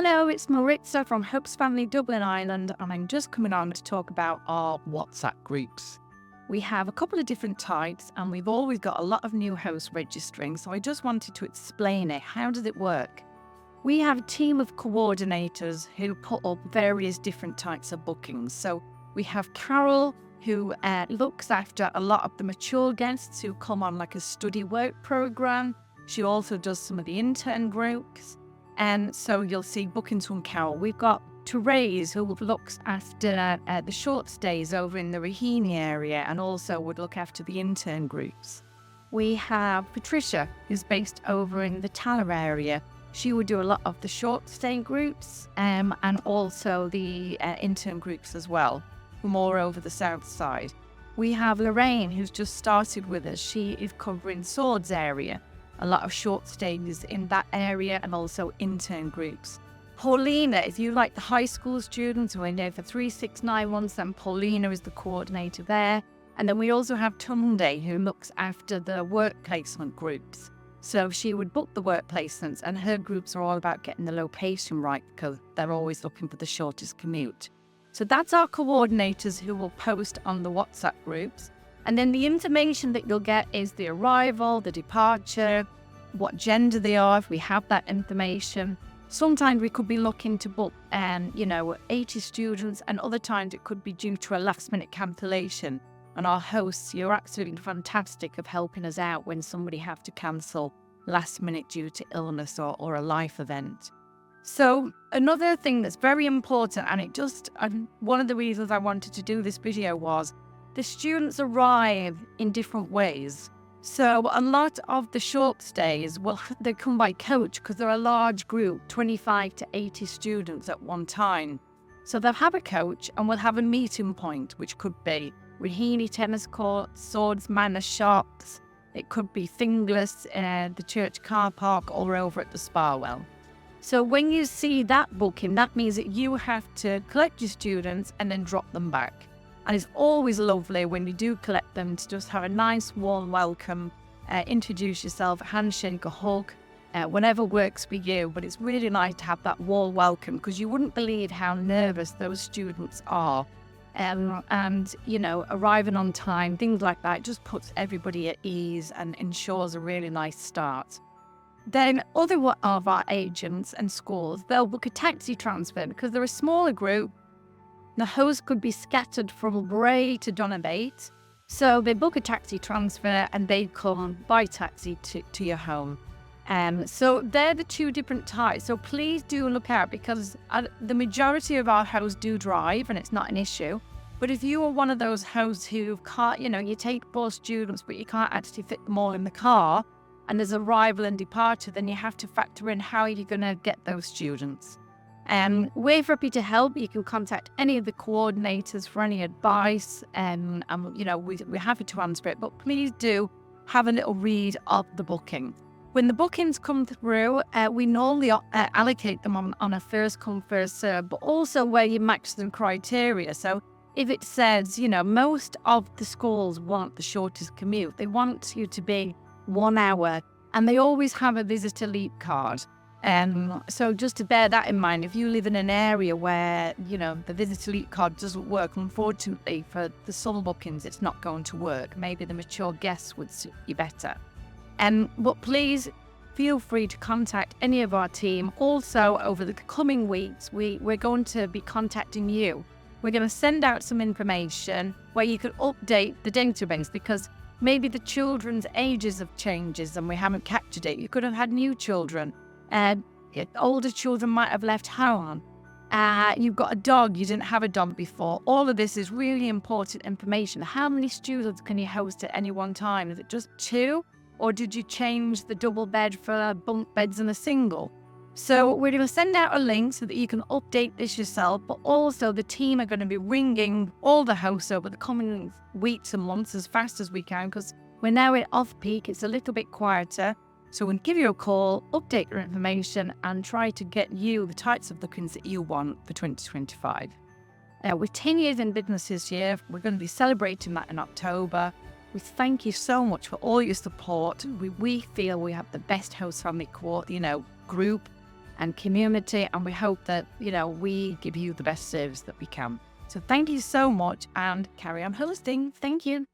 Hello, it's Maritza from Hope's Family Dublin, Ireland, and I'm just coming on to talk about our WhatsApp groups. We have a couple of different types, and we've always got a lot of new hosts registering, so I just wanted to explain it. How does it work? We have a team of coordinators who put up various different types of bookings. So we have Carol, who looks after a lot of the mature guests who come on like a study work program. She also does some of the intern groups. And so you'll see bookings from Carol. We've got Therese, who looks after the short stays over in the Raheny area and also would look after the intern groups. We have Patricia, who's based over in the Taller area. She would do a lot of the short stay groups and also the intern groups as well, more over the south side. We have Lorraine, who's just started with us. She is covering Swords area, a lot of short stays in that area and also intern groups. Paulina, if you like the high school students who are in there for 3, 6, 9 months, then Paulina is the coordinator there. And then we also have Tunde, who looks after the work placement groups. So she would book the work placements, and her groups are all about getting the location right because they're always looking for the shortest commute. So that's our coordinators who will post on the WhatsApp groups. And then the information that you'll get is the arrival, the departure, what gender they are, if we have that information. Sometimes we could be looking to book, 80 students, and other times it could be due to a last-minute cancellation. And our hosts, you're absolutely fantastic of helping us out when somebody have to cancel last minute due to illness or a life event. So another thing that's very important, and one of the reasons I wanted to do this video was the students arrive in different ways. So a lot of the short stays, they come by coach because they're a large group, 25 to 80 students at one time. So they'll have a coach and we'll have a meeting point, which could be Raheny tennis courts, Swords Manor shops. It could be Finglas, the church car park, or over at the Spa Well. So when you see that booking, that means that you have to collect your students and then drop them back. And it's always lovely when you do collect them to just have a nice warm welcome, introduce yourself, a handshake, a hug, whatever works for you. But it's really nice to have that warm welcome because you wouldn't believe how nervous those students are. Arriving on time, things like that, just puts everybody at ease and ensures a really nice start. Then other of our agents and schools, they'll book a taxi transfer because they're a smaller group. The host could be scattered from Bray to Donabate. So they book a taxi transfer and they come by taxi to your home. So they're the two different types. So please do look out because the majority of our hosts do drive and it's not an issue. But if you are one of those hosts who can't, you take 4 students, but you can't actually fit them all in the car and there's arrival and departure, then you have to factor in how you're going to get those students. We're happy to help. You can contact any of the coordinators for any advice we're happy to answer it, but please do have a little read of the booking. When the bookings come through, we normally allocate them on a first come, first serve, but also where you match the criteria. So if it says, most of the schools want the shortest commute, they want you to be 1 hour, and they always have a visitor leap card. So just to bear that in mind, if you live in an area where, the visitor leap card doesn't work, unfortunately for the summer bookings, it's not going to work. Maybe the mature guests would suit you better. But please feel free to contact any of our team. Also, over the coming weeks, we're going to be contacting you. We're going to send out some information where you can update the database because maybe the children's ages have changed and we haven't captured it. You could have had new children. Older children might have left home. You've got a dog, you didn't have a dog before. All of this is really important information. How many students can you host at any one time? Is it just 2? Or did you change the double bed for bunk beds and a single? So we're going to send out a link so that you can update this yourself, but also the team are going to be ringing all the hosts over the coming weeks and months as fast as we can because we're now in off-peak. It's a little bit quieter. So we'll give you a call, update your information, and try to get you the types of bookings that you want for 2025. We're 10 years in business this year. We're going to be celebrating that in October. We thank you so much for all your support. We feel we have the best host family group and community, and we hope that, we give you the best service that we can. So thank you so much, and carry on hosting. Thank you.